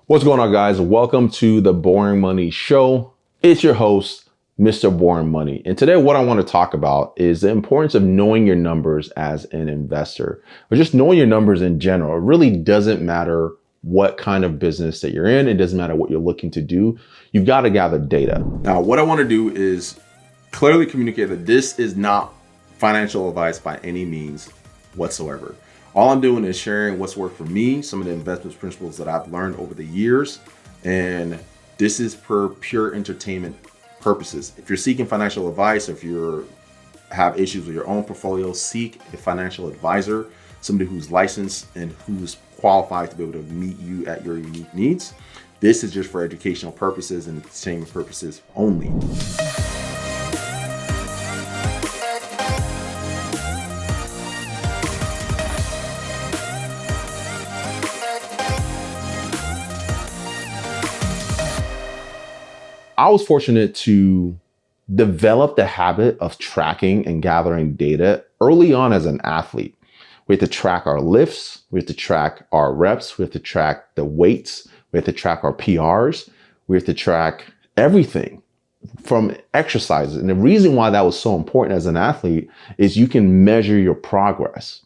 What's going on, guys? Welcome to the Boring Money Show. It's your host, Mr. Boring Money. And today what I want to talk about is the importance of knowing your numbers as an investor, or just knowing your numbers in general. It really doesn't matter what kind of business that you're in. It doesn't matter what you're looking to do. You've got to gather data. Now, what I want to do is clearly communicate that this is not financial advice by any means whatsoever. All I'm doing is sharing what's worked for me, some of the investment principles that I've learned over the years, and this is for pure entertainment purposes. If you're seeking financial advice, if you have issues with your own portfolio, seek a financial advisor, somebody who's licensed and who's qualified to be able to meet you at your unique needs. This is just for educational purposes and entertainment purposes only. I was fortunate to develop the habit of tracking and gathering data early on as an athlete. We have to track our lifts, we have to track our reps, we have to track the weights, we have to track our PRs, we have to track everything from exercises. And the reason why that was so important as an athlete is you can measure your progress,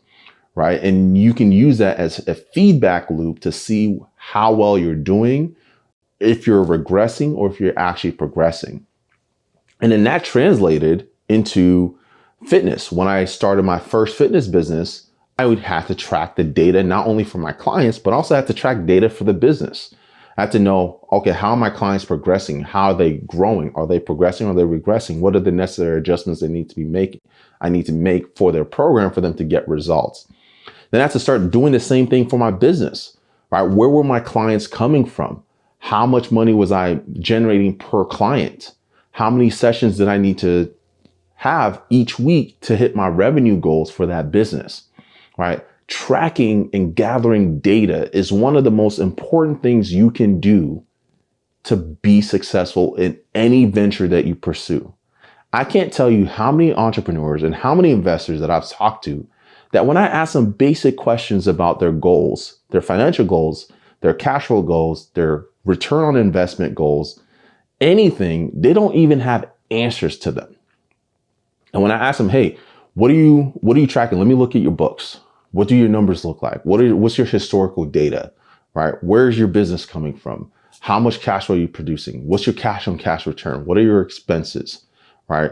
right? And you can use that as a feedback loop to see how well you're doing, if you're regressing or if you're actually progressing. And then that translated into fitness. When I started my first fitness business, I would have to track the data, not only for my clients, but also have to track data for the business. I have to know, okay, how are my clients progressing? How are they growing? Are they progressing? Are they regressing? What are the necessary adjustments they need to be making? I need to make for their program for them to get results. Then I have to start doing the same thing for my business, right? Where were my clients coming from? How much money was I generating per client? How many sessions did I need to have each week to hit my revenue goals for that business, right? Tracking and gathering data is one of the most important things you can do to be successful in any venture that you pursue. I can't tell you how many entrepreneurs and how many investors that I've talked to that when I ask them basic questions about their goals, their financial goals, their cash flow goals, their return on investment goals, anything, they don't even have answers to them. And when I ask them, hey, what are you tracking? Let me look at your books. What do your numbers look like? What's your historical data, right? Where's your business coming from? How much cash flow are you producing? What's your cash on cash return? What are your expenses, right?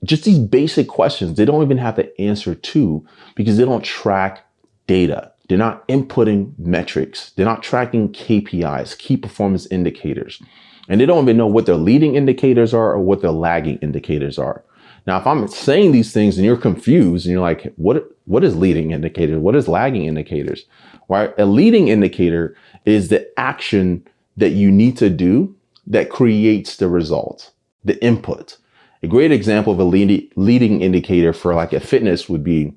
Just these basic questions, they don't even have the answer to because they don't track data. They're not inputting metrics. They're not tracking KPIs, key performance indicators. And they don't even know what their leading indicators are or what their lagging indicators are. Now, if I'm saying these things and you're confused and you're like, what is leading indicators? What is lagging indicators? Right? A leading indicator is the action that you need to do that creates the result, the input. A great example of a leading indicator for like a fitness would be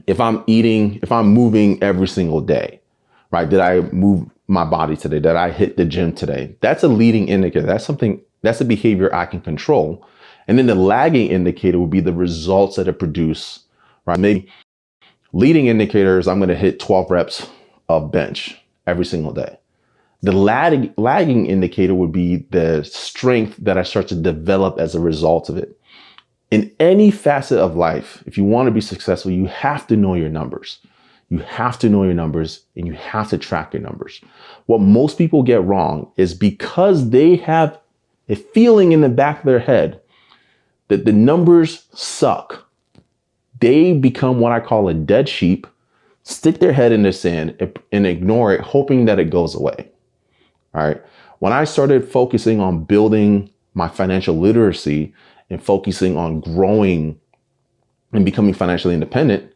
if I'm moving every single day, right? Did I move my body today? Did I hit the gym today? That's a leading indicator. That's a behavior I can control. And then the lagging indicator would be the results that it produce, right? Maybe leading indicators, I'm going to hit 12 reps of bench every single day. The lagging indicator would be the strength that I start to develop as a result of it. In any facet of life, if you want to be successful, you have to know your numbers. You have to know your numbers and you have to track your numbers. What most people get wrong is because they have a feeling in the back of their head that the numbers suck, they become what I call a dead sheep, stick their head in the sand and ignore it, hoping that it goes away. All right. When I started focusing on building my financial literacy and focusing on growing and becoming financially independent,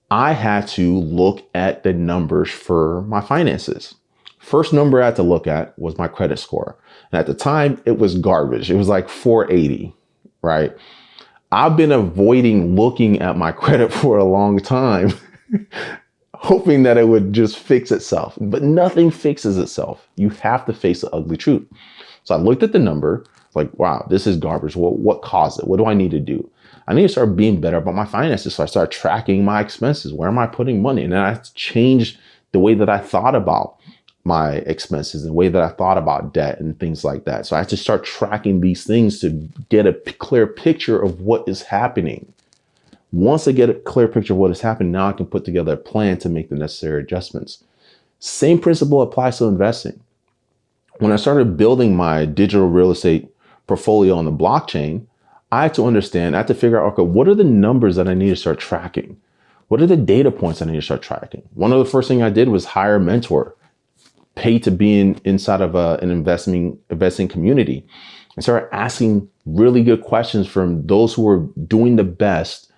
I had to look at the numbers for my finances. First number I had to look at was my credit score. And at the time, it was garbage. It was like 480, right? I've been avoiding looking at my credit for a long time, hoping that it would just fix itself. But nothing fixes itself. You have to face the ugly truth. So I looked at the number, like, wow, this is garbage. Well, what caused it? What do I need to do? I need to start being better about my finances. So I start tracking my expenses. Where am I putting money? And then I changed the way that I thought about my expenses, and the way that I thought about debt and things like that. So I had to start tracking these things to get a clear picture of what is happening. Once I get a clear picture of what is happening, now I can put together a plan to make the necessary adjustments. Same principle applies to investing. When I started building my digital real estate portfolio on the blockchain, I had to figure out, okay, what are the numbers that I need to start tracking? What are the data points I need to start tracking? One of the first things I did was hire a mentor, pay to be inside of an investing community, and started asking really good questions from those who were doing the best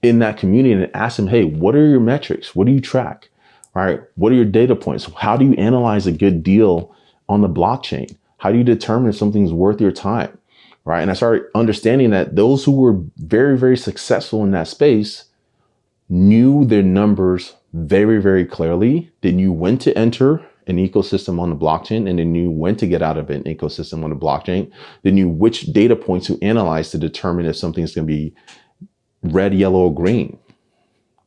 in that community, and ask them, hey, what are your metrics? What do you track? All right, what are your data points? How do you analyze a good deal on the blockchain? How do you determine if something's worth your time? Right. And I started understanding that those who were very, very successful in that space knew their numbers very, very clearly. They knew when to enter an ecosystem on the blockchain, and they knew when to get out of an ecosystem on the blockchain. They knew which data points to analyze to determine if something's going to be red, yellow, or green.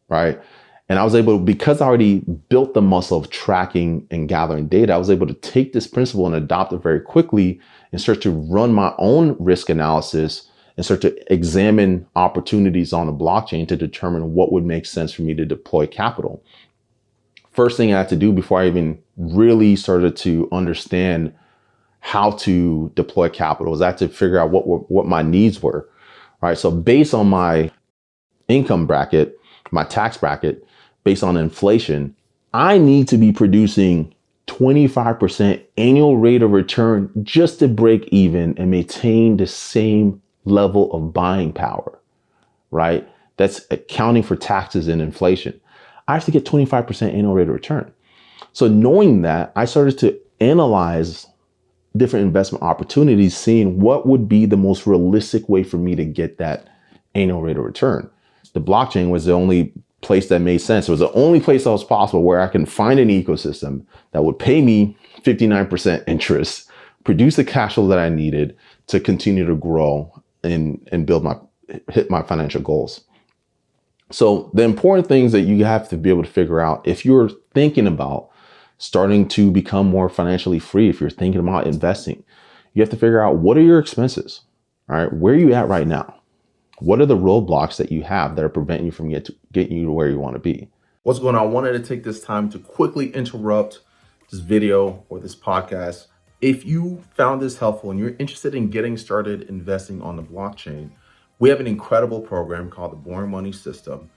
Right. And I was able, because I already built the muscle of tracking and gathering data, I was able to take this principle and adopt it very quickly and start to run my own risk analysis and start to examine opportunities on the blockchain to determine what would make sense for me to deploy capital. First thing I had to do before I even really started to understand how to deploy capital was I had to figure out what my needs were. Right. So based on my income bracket, my tax bracket, based on inflation, I need to be producing 25% annual rate of return just to break even and maintain the same level of buying power, right? That's accounting for taxes and inflation. I have to get 25% annual rate of return. So knowing that, I started to analyze different investment opportunities, seeing what would be the most realistic way for me to get that annual rate of return. The blockchain was the only place that made sense. It was the only place that was possible where I can find an ecosystem that would pay me 59% interest, produce the cash flow that I needed to continue to grow and hit my financial goals. So the important things that you have to be able to figure out if you're thinking about starting to become more financially free, if you're thinking about investing, you have to figure out, what are your expenses? All right, where are you at right now? What are the roadblocks that you have that are preventing you from getting you to where you want to be? What's going on? I wanted to take this time to quickly interrupt this video or this podcast. If you found this helpful and you're interested in getting started investing on the blockchain, we have an incredible program called the Boring Money System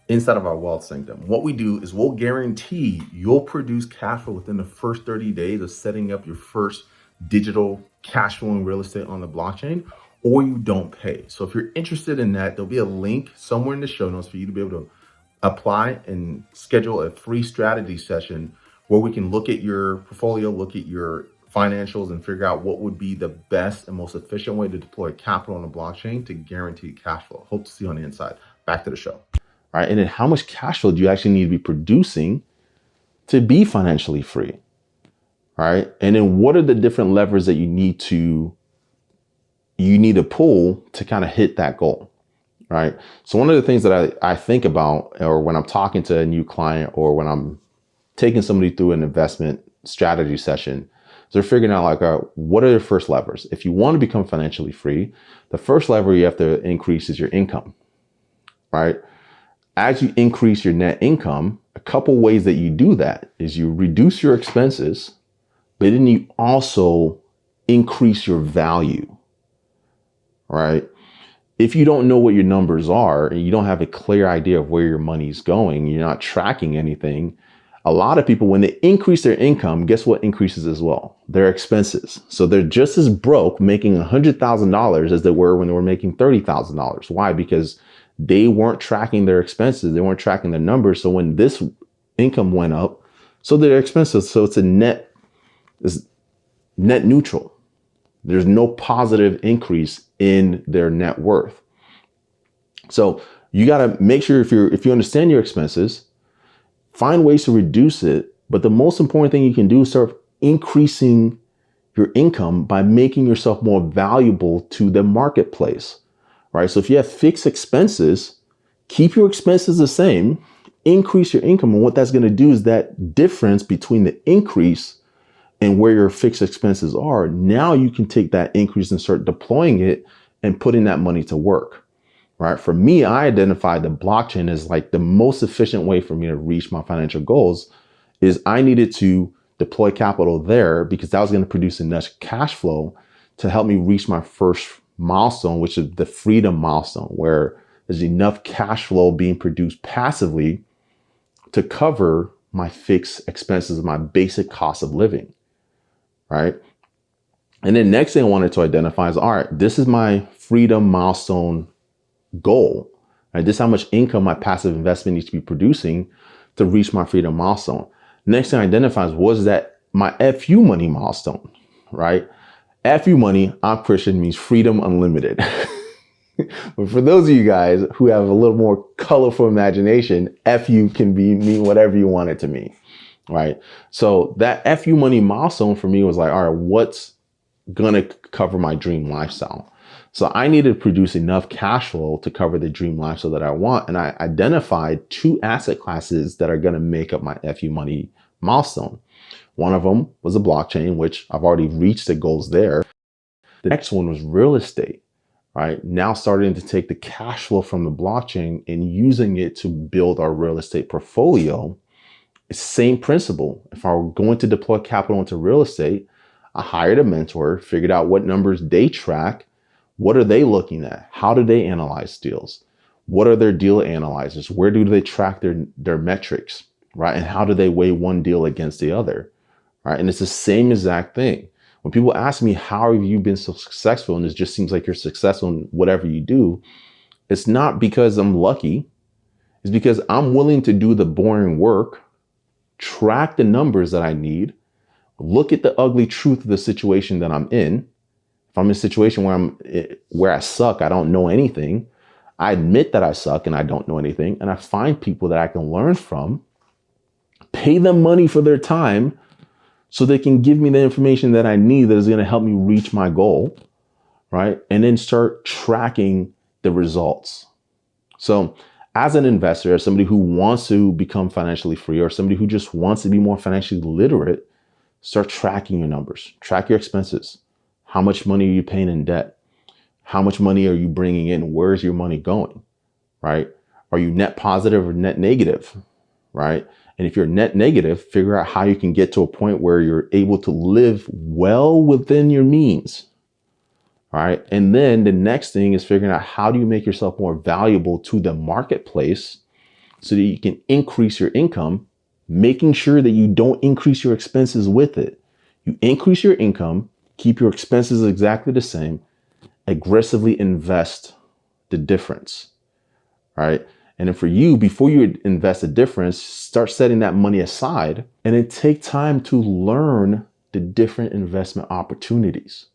inside of our Wealth Sanctum. What we do is we'll guarantee you'll produce cash flow within the first 30 days of setting up your first digital cash flowing real estate on the blockchain, or you don't pay. So if you're interested in that, there'll be a link somewhere in the show notes for you to be able to apply and schedule a free strategy session where we can look at your portfolio, look at your financials, and figure out what would be the best and most efficient way to deploy capital on the blockchain to guarantee cash flow. Hope to see you on the inside. Back to the show. All right. And then how much cash flow do you actually need to be producing to be financially free? All right. And then what are the different levers that you need to pull to kind of hit that goal, right? So one of the things that I think about, or when I'm talking to a new client, or when I'm taking somebody through an investment strategy session, is they're figuring out what are their first levers? If you want to become financially free, the first lever you have to increase is your income, right? As you increase your net income, a couple ways that you do that is you reduce your expenses, but then you also increase your value. Right? If you don't know what your numbers are and you don't have a clear idea of where your money's going, you're not tracking anything. A lot of people, when they increase their income, guess what increases as well? Their expenses. So they're just as broke making $100,000 as they were when they were making $30,000. Why? Because they weren't tracking their expenses. They weren't tracking their numbers. So when this income went up, so their expenses. So it's net neutral. There's no positive increase in their net worth. So you got to make sure if you understand your expenses, find ways to reduce it. But the most important thing you can do is start increasing your income by making yourself more valuable to the marketplace, right? So if you have fixed expenses, keep your expenses the same, increase your income. And what that's going to do is that difference between the increase and where your fixed expenses are, now you can take that increase and start deploying it and putting that money to work, right? For me, I identified the blockchain as like the most efficient way for me to reach my financial goals. Is I needed to deploy capital there because that was going to produce enough cash flow to help me reach my first milestone, which is the freedom milestone, where there's enough cash flow being produced passively to cover my fixed expenses, my basic cost of living, right? And then next thing I wanted to identify is, all right, this is my freedom milestone goal. Right? This is how much income my passive investment needs to be producing to reach my freedom milestone. Next thing I identified was that my FU money milestone, right? FU money, I'm Christian, means freedom unlimited. But for those of you guys who have a little more colorful imagination, FU can mean whatever you want it to mean, right? So that FU money milestone for me was like, all right, what's gonna cover my dream lifestyle? So I needed to produce enough cash flow to cover the dream lifestyle that I want. And I identified 2 asset classes that are gonna make up my FU money milestone. One of them was a blockchain, which I've already reached the goals there. The next one was real estate, right? Now starting to take the cash flow from the blockchain and using it to build our real estate portfolio. Same principle. If I were going to deploy capital into real estate, I hired a mentor, figured out what numbers they track. What are they looking at? How do they analyze deals? What are their deal analyzers? Where do they track their metrics, right? And how do they weigh one deal against the other, right? And it's the same exact thing. When people ask me, how have you been so successful? And it just seems like you're successful in whatever you do. It's not because I'm lucky. It's because I'm willing to do the boring work, track the numbers that I need, look at the ugly truth of the situation that I'm in. If I'm in a situation where I suck, I don't know anything, I admit that I suck and I don't know anything, and I find people that I can learn from, pay them money for their time so they can give me the information that I need that is going to help me reach my goal, right? And then start tracking the results. So as an investor, as somebody who wants to become financially free, or somebody who just wants to be more financially literate, start tracking your numbers, track your expenses. How much money are you paying in debt? How much money are you bringing in? Where's your money going, right? Are you net positive or net negative, right? And if you're net negative, figure out how you can get to a point where you're able to live well within your means, all right? And then the next thing is figuring out, how do you make yourself more valuable to the marketplace so that you can increase your income, making sure that you don't increase your expenses with it. You increase your income, keep your expenses exactly the same, aggressively invest the difference, right? And then for you, before you invest the difference, start setting that money aside and then take time to learn the different investment opportunities.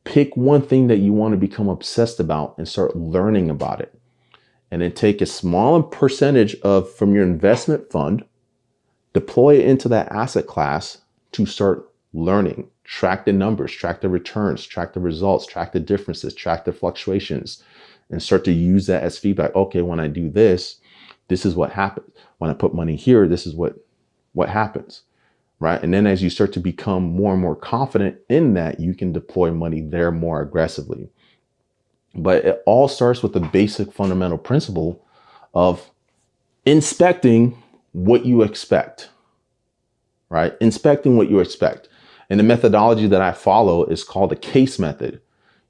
Pick one thing that you want to become obsessed about and start learning about it. And then take a small percentage from your investment fund, deploy it into that asset class to start learning, track the numbers, track the returns, track the results, track the differences, track the fluctuations, and start to use that as feedback. Okay, when I do this, this is what happens. When I put money here, this is what happens, right? And then as you start to become more and more confident in that, you can deploy money there more aggressively. But it all starts with the basic fundamental principle of inspecting what you expect, right? Inspecting what you expect. And the methodology that I follow is called the case method.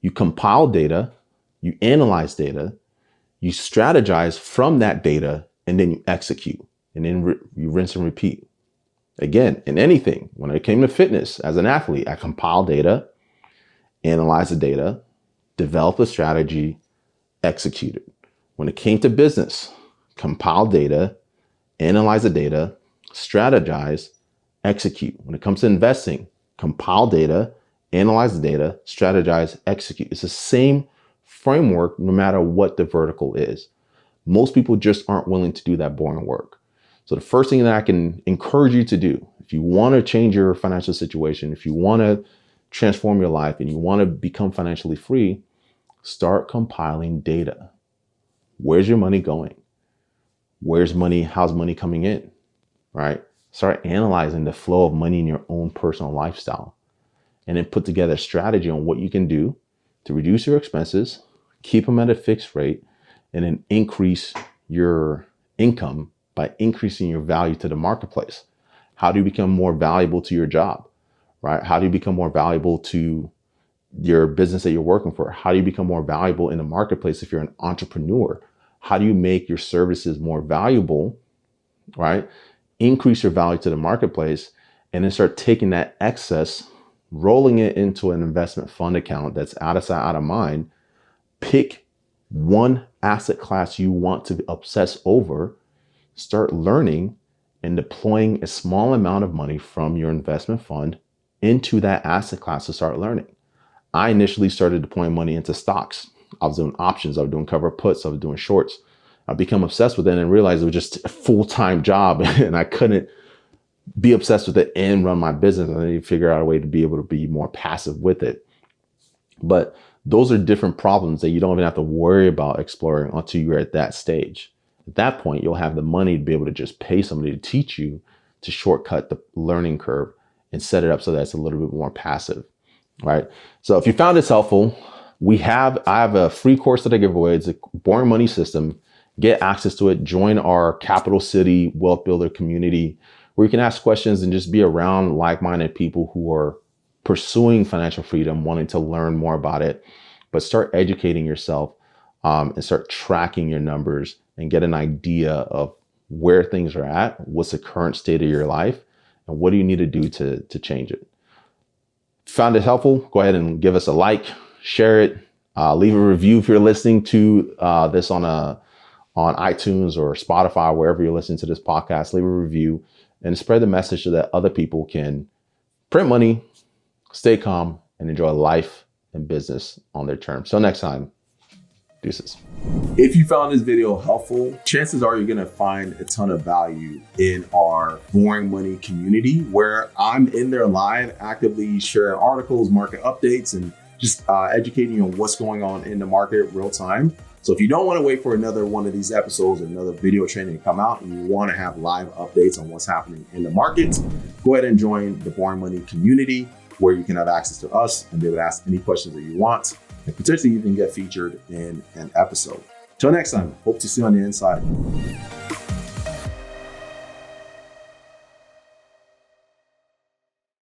You compile data, you analyze data, you strategize from that data, and then you execute. And then you rinse and repeat. Again, in anything, when it came to fitness as an athlete, I compile data, analyze the data, develop a strategy, execute it. When it came to business, compile data, analyze the data, strategize, execute. When it comes to investing, compile data, analyze the data, strategize, execute. It's the same framework no matter what the vertical is. Most people just aren't willing to do that boring work. So the first thing that I can encourage you to do, if you want to change your financial situation, if you want to transform your life and you want to become financially free, start compiling data. Where's your money going? How's money coming in, right? Start analyzing the flow of money in your own personal lifestyle, and then put together a strategy on what you can do to reduce your expenses, keep them at a fixed rate, and then increase your income by increasing your value to the marketplace. How do you become more valuable to your job, right? How do you become more valuable to your business that you're working for? How do you become more valuable in the marketplace if you're an entrepreneur? How do you make your services more valuable, right? Increase your value to the marketplace, and then start taking that excess, rolling it into an investment fund account that's out of sight, out of mind. Pick one asset class you want to obsess over, start learning and deploying a small amount of money from your investment fund into that asset class to start learning. I initially started deploying money into stocks. I was doing options, I was doing cover puts, I was doing shorts. I became obsessed with it and realized it was just a full-time job and I couldn't be obsessed with it and run my business. I need to figure out a way to be able to be more passive with it. But those are different problems that you don't even have to worry about exploring until you're at that stage. At that point, you'll have the money to be able to just pay somebody to teach you to shortcut the learning curve and set it up so that it's a little bit more passive, right? So if you found this helpful, I have a free course that I give away. It's a boring money system. Get access to it. Join our Capital City Wealth Builder community where you can ask questions and just be around like-minded people who are pursuing financial freedom, wanting to learn more about it, but start educating yourself and start tracking your numbers and get an idea of where things are at, what's the current state of your life, and what do you need to do to change it. Found it helpful? Go ahead and give us a like, share it, leave a review if you're listening to this on iTunes or Spotify, wherever you're listening to this podcast. Leave a review and spread the message so that other people can print money, stay calm, and enjoy life and business on their terms. Till next time, deuces. If you found this video helpful, chances are you're gonna find a ton of value in our Boring Money community, where I'm in there live, actively sharing articles, market updates, and just educating you on what's going on in the market real time. So if you don't want to wait for another one of these episodes or another video training to come out and you want to have live updates on what's happening in the markets, go ahead and join the Boring Money community, where you can have access to us and be able to ask any questions that you want, and potentially even get featured in an episode. Till next time, hope to see you on the inside.